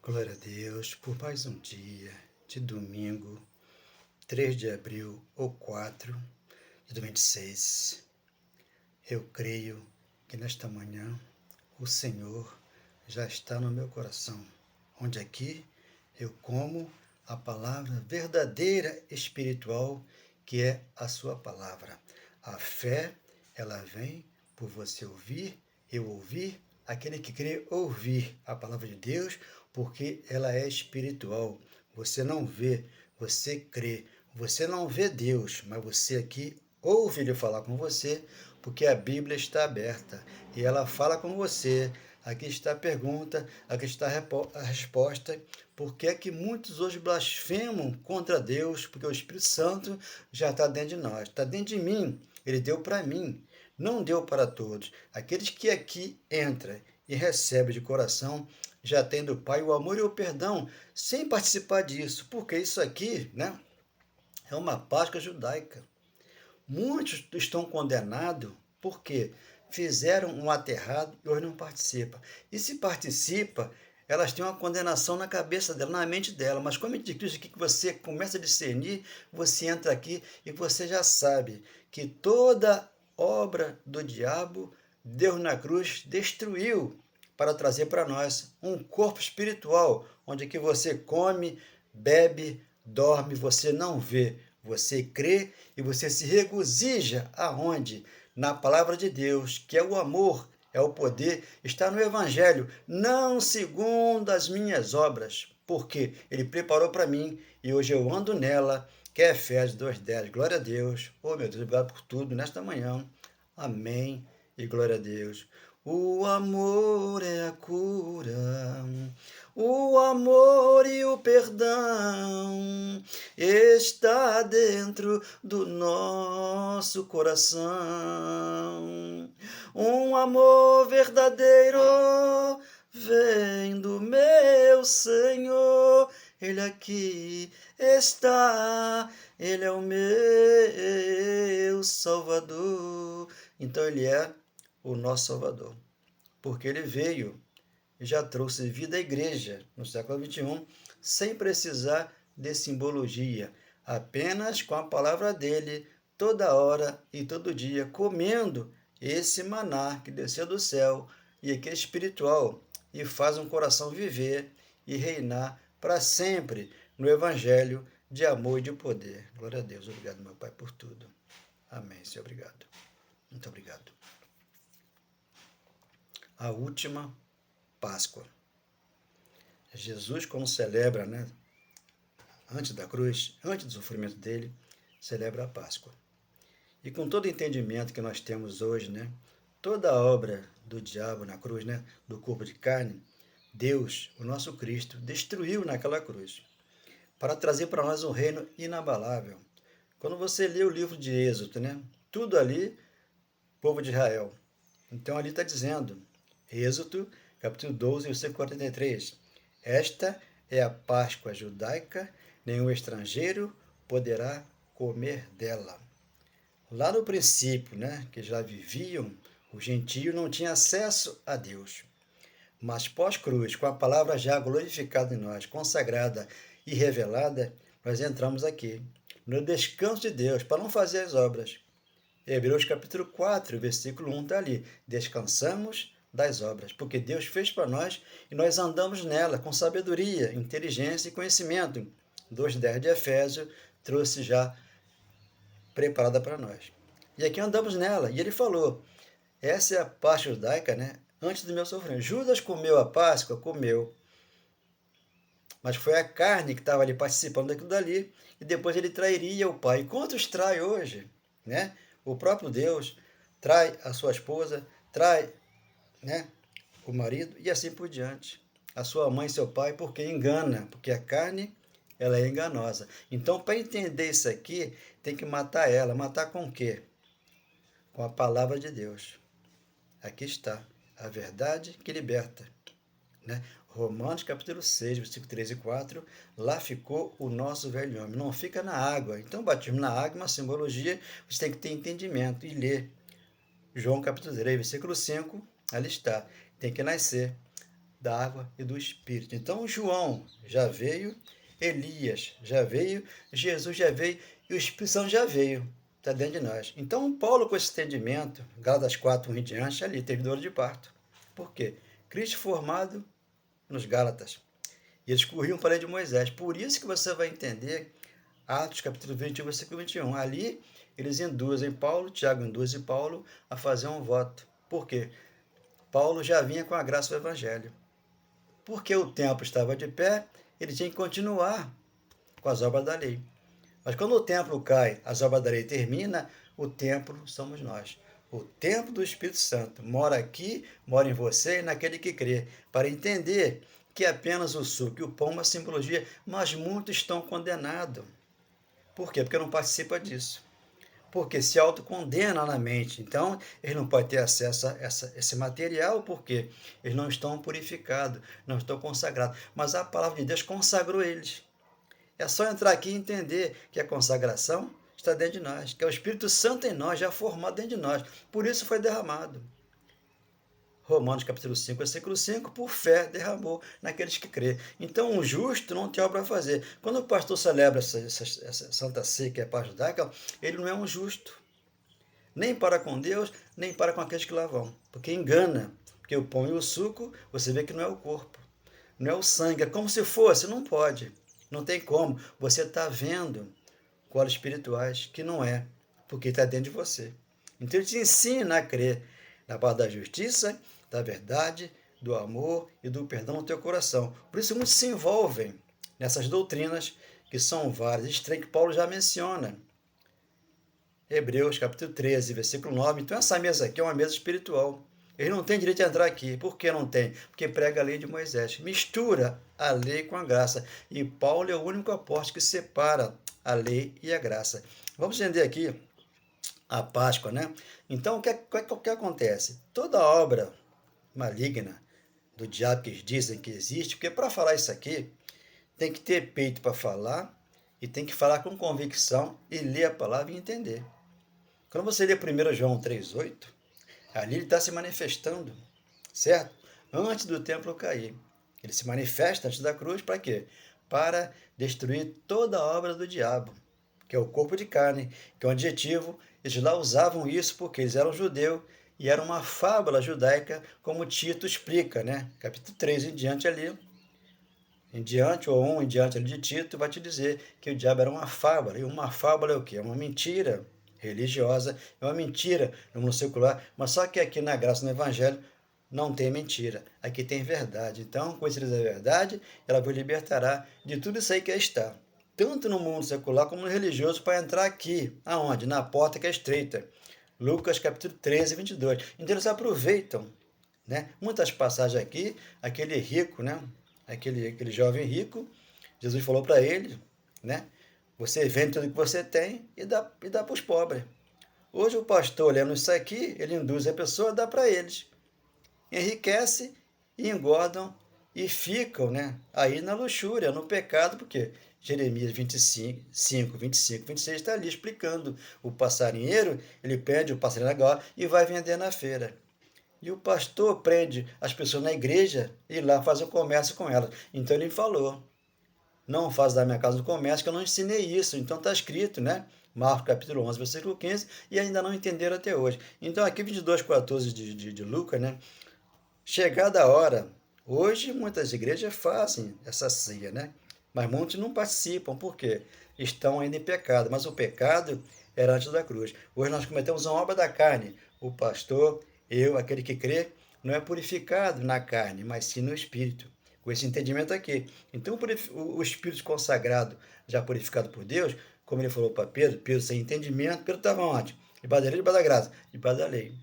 Glória a Deus por mais um dia de domingo, 3 de abril ou 4 de 2026. Eu creio que nesta manhã o Senhor já está no meu coração, onde aqui eu como a palavra verdadeira espiritual, que é a sua palavra. A fé, ela vem por você ouvir, eu ouvir, aquele que crê ouvir a palavra de Deus, porque ela é espiritual. Você não vê, você crê. Você não vê Deus, mas você aqui ouve Ele falar com você, porque a Bíblia está aberta e ela fala com você. Aqui está a pergunta, aqui está a resposta. Por que é que muitos hoje blasfemam contra Deus? Porque o Espírito Santo já está dentro de nós, está dentro de mim. Ele deu para mim, não deu para todos. Aqueles que aqui entram e recebem de coração, já tem do Pai o amor e o perdão, sem participar disso. Porque isso aqui, né, é uma Páscoa judaica. Muitos estão condenados porque fizeram um ato errado e hoje não participam. E se participa, elas têm uma condenação na cabeça dela, na mente dela. Mas como é de Cristo aqui que você começa a discernir, você entra aqui e você já sabe que toda obra do diabo, Deus na cruz destruiu para trazer para nós um corpo espiritual, onde que você come, bebe, dorme, você não vê, você crê e você se regozija aonde? Na palavra de Deus, que é o amor, é o poder, está no Evangelho, não segundo as minhas obras, porque Ele preparou para mim e hoje eu ando nela, que é Efésios 2:10. Glória a Deus. Oh, meu Deus, obrigado por tudo nesta manhã. Amém e glória a Deus. O amor é a cura, o amor e o perdão está dentro do nosso coração. Um amor verdadeiro vem do meu Senhor. Ele aqui está, Ele é o meu Salvador. Então Ele é o nosso Salvador, porque Ele veio e já trouxe vida à igreja no século XXI, sem precisar de simbologia, apenas com a palavra dele, toda hora e todo dia, comendo esse maná que desceu do céu e que é espiritual e faz um coração viver e reinar para sempre no Evangelho de amor e de poder. Glória a Deus. Obrigado, meu Pai, por tudo. Amém, Senhor. Obrigado. Muito obrigado. A última Páscoa. Jesus, quando celebra, né, antes da cruz, antes do sofrimento dele, celebra a Páscoa. E com todo o entendimento que nós temos hoje, né, toda a obra do diabo na cruz, né, do corpo de carne, Deus, o nosso Cristo, destruiu naquela cruz, para trazer para nós um reino inabalável. Quando você lê o livro de Êxodo, né, tudo ali, povo de Israel. Então ali está dizendo, Êxodo, capítulo 12, versículo 43, esta é a Páscoa judaica, nenhum estrangeiro poderá comer dela. Lá no princípio, né, que já viviam, o gentio não tinha acesso a Deus. Mas pós-cruz, com a palavra já glorificada em nós, consagrada e revelada, nós entramos aqui, no descanso de Deus, para não fazer as obras. Hebreus capítulo 4, versículo 1 está ali. Descansamos das obras, porque Deus fez para nós e nós andamos nela com sabedoria, inteligência e conhecimento. 2:10 de Efésios trouxe já preparada para nós. E aqui andamos nela. E ele falou, essa é a Páscoa judaica, né? Antes do meu sofrimento. Judas comeu a Páscoa? Comeu. Mas foi a carne que estava ali participando daquilo dali. E depois ele trairia o pai. Quantos trai hoje? Né? O próprio Deus trai a sua esposa, trai, né, o marido e assim por diante. A sua mãe e seu pai, porque engana, porque a carne ela é enganosa. Então, para entender isso aqui, tem que matar ela. Matar com o quê? Com a palavra de Deus. Aqui está a verdade que liberta. Né? Romanos capítulo 6, versículo 3 e 4, lá ficou o nosso velho homem, não fica na água. Então, batismo na água é uma simbologia, você tem que ter entendimento e ler. João capítulo 3, versículo 5, ali está, tem que nascer da água e do Espírito. Então, João já veio, Elias já veio, Jesus já veio e o Espírito Santo já veio. Está dentro de nós. Então, Paulo, com esse entendimento, Gálatas 4, 1 em diante, ali teve dor de parto. Por quê? Cristo formado nos Gálatas. E eles corriam para a lei de Moisés. Por isso que você vai entender Atos capítulo 21, versículo 21. Ali eles induzem Paulo, Tiago induz Paulo a fazer um voto. Por quê? Paulo já vinha com a graça do Evangelho. Porque o templo estava de pé, ele tinha que continuar com as obras da lei. Mas quando o templo cai, as obras da lei terminam, o templo somos nós. O templo do Espírito Santo mora aqui, mora em você e naquele que crê, para entender que apenas o suco e o pão é uma simbologia, mas muitos estão condenados. Por quê? Porque não participa disso. Porque se autocondena na mente. Então, eles não podem ter acesso a esse material, porque eles não estão purificados, não estão consagrados. Mas a palavra de Deus consagrou eles. É só entrar aqui e entender que a consagração está dentro de nós, que é o Espírito Santo em nós, já formado dentro de nós. Por isso foi derramado. Romanos capítulo 5, versículo 5, por fé derramou naqueles que crê. Então, o justo não tem obra a fazer. Quando o pastor celebra essa Santa Ceia, que é a paz judaica, ele não é um justo. Nem para com Deus, nem para com aqueles que lá vão. Porque engana. Porque o pão e o suco, você vê que não é o corpo. Não é o sangue. É como se fosse, não pode. Não tem como. Você está vendo colas espirituais, que não é. Porque está dentro de você. Então, ele te ensina a crer na paz da justiça, da verdade, do amor e do perdão no teu coração. Por isso, muitos se envolvem nessas doutrinas, que são várias, estranhas, que Paulo já menciona. Hebreus, capítulo 13, versículo 9. Então, essa mesa aqui é uma mesa espiritual. Eles não têm direito de entrar aqui. Por que não tem? Porque prega a lei de Moisés. Mistura a lei com a graça. E Paulo é o único apóstolo que separa a lei e a graça. Vamos entender aqui a Páscoa, né? Então, o que acontece? Toda obra maligna do diabo que eles dizem que existe, porque para falar isso aqui, tem que ter peito para falar e tem que falar com convicção e ler a palavra e entender. Quando você lê 1 João 3,8, ali ele está se manifestando, certo? Antes do templo cair. Ele se manifesta antes da cruz para quê? Para destruir toda a obra do diabo, que é o corpo de carne, que é um adjetivo. Eles lá usavam isso porque eles eram judeus e era uma fábula judaica, como Tito explica, né? Capítulo 3 em diante ali, em diante, ou em diante ali de Tito, vai te dizer que o diabo era uma fábula. E uma fábula é o quê? É uma mentira religiosa, é uma mentira no mundo secular, mas só que aqui na graça, no Evangelho, não tem mentira. Aqui tem verdade. Então, conhecereis a verdade, ela vos libertará de tudo isso aí que é estar. Tanto no mundo secular como no religioso, para entrar aqui. Aonde? Na porta que é estreita. Lucas capítulo 13, 22. Então, eles aproveitam, né? Muitas passagens aqui, aquele rico, né? Aquele jovem rico, Jesus falou para ele, né? Você vende tudo que você tem e dá para os pobres. Hoje o pastor, lendo isso aqui, ele induz a pessoa a dar para eles. Enriquece e engordam e ficam, né, aí na luxúria, no pecado, porque Jeremias 25, 26 está ali explicando. O passarinheiro, ele prende o passarinho na gaiola e vai vender na feira. E o pastor prende as pessoas na igreja e lá faz o comércio com elas. Então ele falou, não faz da minha casa um comércio, que eu não ensinei isso. Então está escrito, né? Marcos capítulo 11, versículo 15, e ainda não entenderam até hoje. Então aqui 22, 14 de Lucas, né? Chegada a hora, hoje muitas igrejas fazem essa ceia, né? Mas muitos não participam, por quê? Estão ainda em pecado, mas o pecado era antes da cruz. Hoje nós cometemos uma obra da carne. O pastor, eu, aquele que crê, não é purificado na carne, mas sim no espírito. Com esse entendimento aqui. Então, o espírito consagrado, já purificado por Deus, como ele falou para Pedro, Pedro sem entendimento, Pedro estava onde? Debaixo da lei, debaixo da graça, debaixo da lei.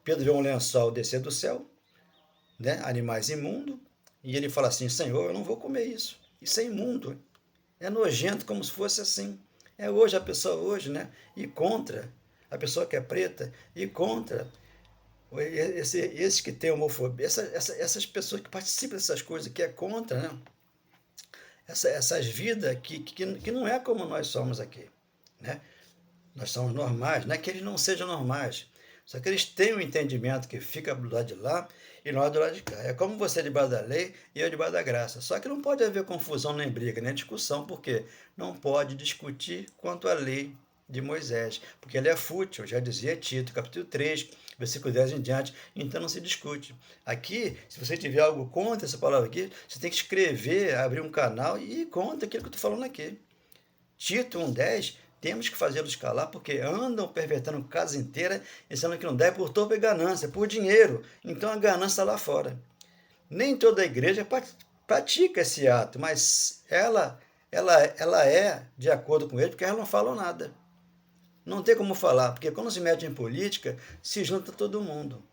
Pedro vê um lençol descer do céu, né? Animais imundos, e ele fala assim, Senhor, eu não vou comer isso. Isso é imundo. É nojento como se fosse assim. É hoje a pessoa hoje, né? E contra. A pessoa que é preta, e contra. Esses que têm homofobia, essas pessoas que participam dessas coisas, que é contra, né? Essas vidas que não é como nós somos aqui, né? Nós somos normais, não é que eles não sejam normais, só que eles têm um entendimento que fica do lado de lá, e nós do lado de cá. É como você debaixo da lei e eu debaixo da graça. Só que não pode haver confusão, nem briga, nem discussão, porque não pode discutir quanto à lei de Moisés, porque ele é fútil, já dizia Tito, capítulo 3, versículo 10 em diante, então não se discute. Aqui, se você tiver algo contra essa palavra aqui, você tem que escrever, abrir um canal e ir contra aquilo que eu estou falando aqui. Tito 1,10, temos que fazê-los calar, porque andam pervertendo casa inteira, dizendo que não deve por torpe ganância, por dinheiro. Então a ganância está lá fora. Nem toda a igreja pratica esse ato, mas ela é de acordo com ele, porque elas não falam nada. Não tem como falar, porque quando se mete em política, se junta todo mundo.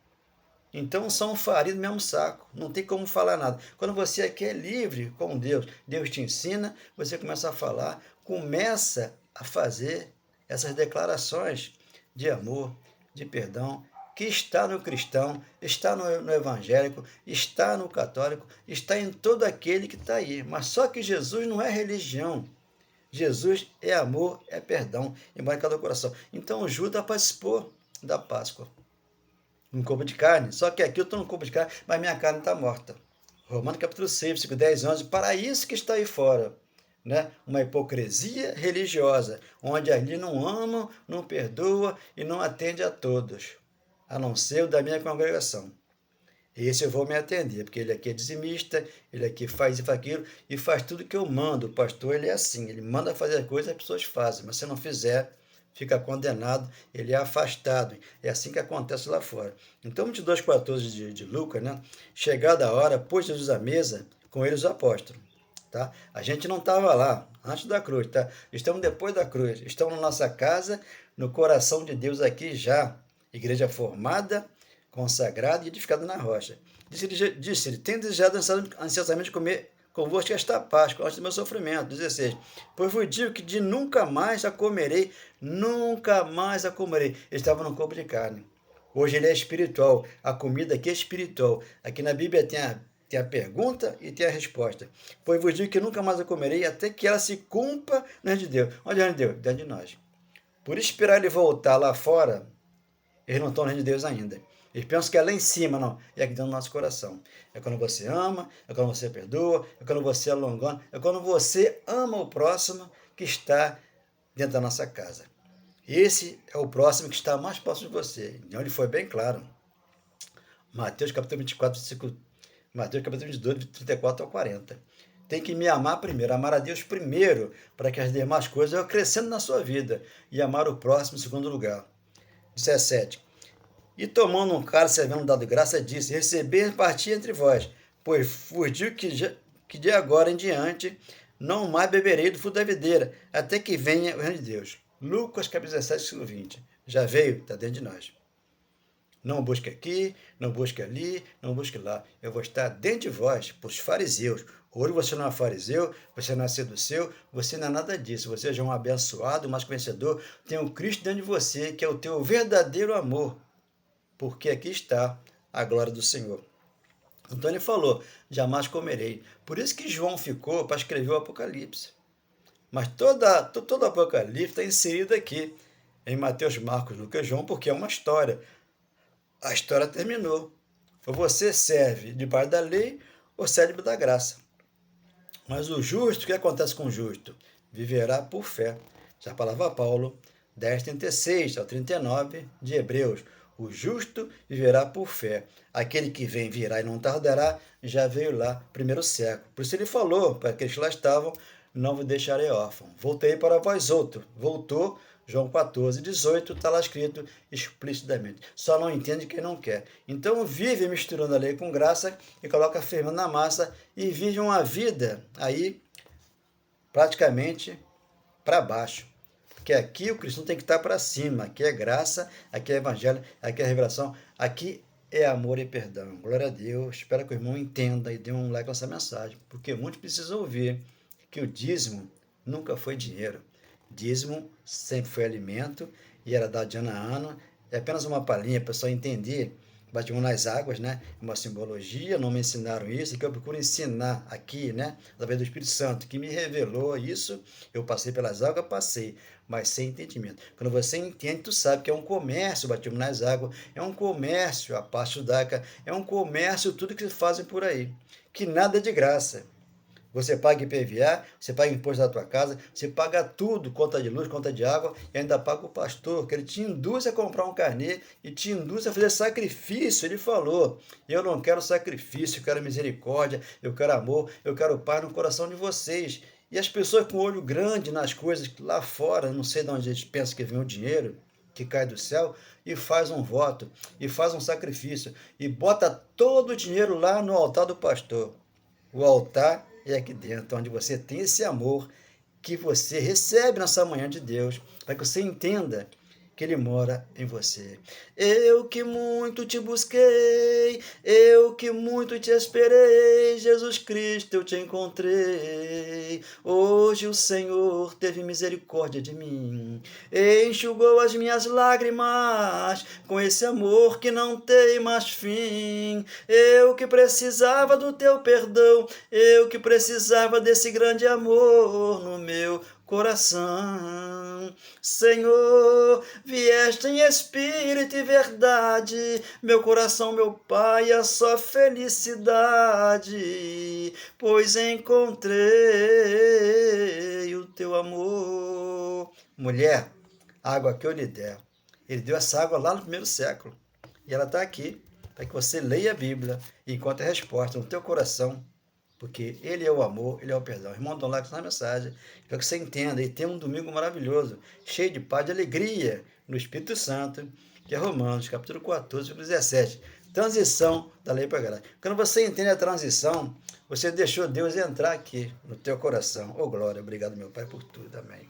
Então são farinha do mesmo saco, não tem como falar nada. Quando você aqui é livre com Deus, Deus te ensina, você começa a falar, começa a fazer essas declarações de amor, de perdão, que está no cristão, está no evangélico, está no católico, está em todo aquele que está aí. Mas só que Jesus não é religião. Jesus é amor, é perdão, embora em cada coração. Então Judas participou da Páscoa, um corpo de carne. Só que aqui eu estou no corpo de carne, mas minha carne está morta. Romanos capítulo 6, versículo 10, 11. Para isso que está aí fora. Né? Uma hipocrisia religiosa, onde ali não amam, não perdoa e não atende a todos, a não ser o da minha congregação. Esse eu vou me atender, porque ele aqui é dizimista, ele aqui faz isso, aquilo, e faz tudo que eu mando. O pastor, ele é assim, ele manda fazer as coisas, as pessoas fazem, mas se não fizer, fica condenado, ele é afastado. É assim que acontece lá fora. Então, 22,14 de Lucas, né? Chegada a hora, pôs Jesus à mesa, com ele os apóstolos. Tá? A gente não estava lá, antes da cruz, tá? Estamos depois da cruz, estamos na nossa casa, no coração de Deus aqui já, igreja formada, consagrado e edificado na rocha. Disse-lhe, tenho desejado ansiosamente comer convosco esta Páscoa, antes do meu sofrimento. 16. Pois vos digo que de nunca mais a comerei, nunca mais a comerei. Ele estava no corpo de carne. Hoje ele é espiritual, a comida aqui é espiritual. Aqui na Bíblia tem a pergunta e tem a resposta. Pois vos digo que nunca mais a comerei, até que ela se cumpra no reino de Deus. Onde é o reino de Deus? Dentro de nós. Por esperar ele voltar lá fora, eles não estão no reino de Deus ainda. Eles pensam que é lá em cima, não. É aqui dentro do nosso coração. É quando você ama, é quando você perdoa, é quando você é longano, é quando você ama o próximo que está dentro da nossa casa. Esse é o próximo que está mais próximo de você. Então ele foi bem claro. Mateus capítulo 24, versículo... Mateus capítulo 22, 34 ao 40. Tem que me amar primeiro, amar a Deus primeiro, para que as demais coisas eu crescendo na sua vida. E amar o próximo em segundo lugar. 17. E tomando um cálice, havendo dado graça, disse, receber e partir entre vós, pois vos digo que de agora em diante não mais beberei do fruto da videira, até que venha o reino de Deus. Lucas capítulo 17, versículo 20. Já veio, está dentro de nós. Não busque aqui, não busque ali, não busque lá. Eu vou estar dentro de vós, para os fariseus. Hoje você não é fariseu, você não é seduceu, você não é nada disso. Você já é um abençoado, mais vencedor. Tem um Cristo dentro de você, que é o teu verdadeiro amor. Porque aqui está a glória do Senhor. Então ele falou, jamais comerei. Por isso que João ficou para escrever o Apocalipse. Mas todo o Apocalipse está inserido aqui, em Mateus, Marcos, Lucas e João, porque é uma história. A história terminou. Ou você serve debaixo da lei, ou serve debaixo da graça. Mas o justo, o que acontece com o justo? Viverá por fé. Já a palavra Paulo, 10, 36 ao 39 de Hebreus. O justo viverá por fé. Aquele que vem virá e não tardará, já veio lá, primeiro século. Por isso ele falou para aqueles que lá estavam, não vos deixarei órfão. Voltei para vós outro. Voltou, João 14, 18, está lá escrito explicitamente. Só não entende quem não quer. Então vive misturando a lei com graça e coloca firmando na massa e vive uma vida aí praticamente para baixo. Porque aqui o cristão tem que estar para cima. Aqui é graça, aqui é evangelho, aqui é revelação, aqui é amor e perdão. Glória a Deus. Espero que o irmão entenda e dê um like nessa mensagem. Porque muitos precisam ouvir que o dízimo nunca foi dinheiro. Dízimo sempre foi alimento e era dado de ano a ano. É apenas uma palhinha para o pessoal entender batismo nas águas, né? Uma simbologia, não me ensinaram isso, que eu procuro ensinar aqui, né? Através do Espírito Santo, que me revelou isso, eu passei pelas águas, passei, mas sem entendimento. Quando você entende, tu sabe que é um comércio o batismo nas águas, é um comércio a parte judaica, é um comércio tudo que fazem por aí, que nada é de graça. Você paga IPVA, você paga imposto da tua casa, você paga tudo, conta de luz, conta de água, e ainda paga o pastor, que ele te induz a comprar um carnê e te induz a fazer sacrifício. Ele falou, eu não quero sacrifício, eu quero misericórdia, eu quero amor, eu quero paz no coração de vocês. E as pessoas com o olho grande nas coisas lá fora, não sei de onde eles pensam que vem o dinheiro, que cai do céu, e faz um voto, e faz um sacrifício, e bota todo o dinheiro lá no altar do pastor. O altar é aqui dentro, onde você tem esse amor que você recebe nessa manhã de Deus, para que você entenda que Ele mora em você. Eu que muito te busquei, eu que muito te esperei, Jesus Cristo, eu te encontrei. Hoje o Senhor teve misericórdia de mim, enxugou as minhas lágrimas com esse amor que não tem mais fim. Eu que precisava do teu perdão, eu que precisava desse grande amor no meu coração. Senhor, vieste em espírito e verdade, meu coração, meu Pai, é só felicidade, pois encontrei o teu amor. Mulher, a água que eu lhe der, ele deu essa água lá no primeiro século, e ela está aqui, para que você leia a Bíblia e encontre a resposta no teu coração, porque Ele é o amor, Ele é o perdão. Irmão, dá um like na mensagem, para que você entenda e tenha um domingo maravilhoso, cheio de paz e alegria no Espírito Santo, que é Romanos, capítulo 14, versículo 17. Transição da lei para a graça. Quando você entende a transição, você deixou Deus entrar aqui no teu coração. Oh, glória, obrigado, meu Pai, por tudo. Amém.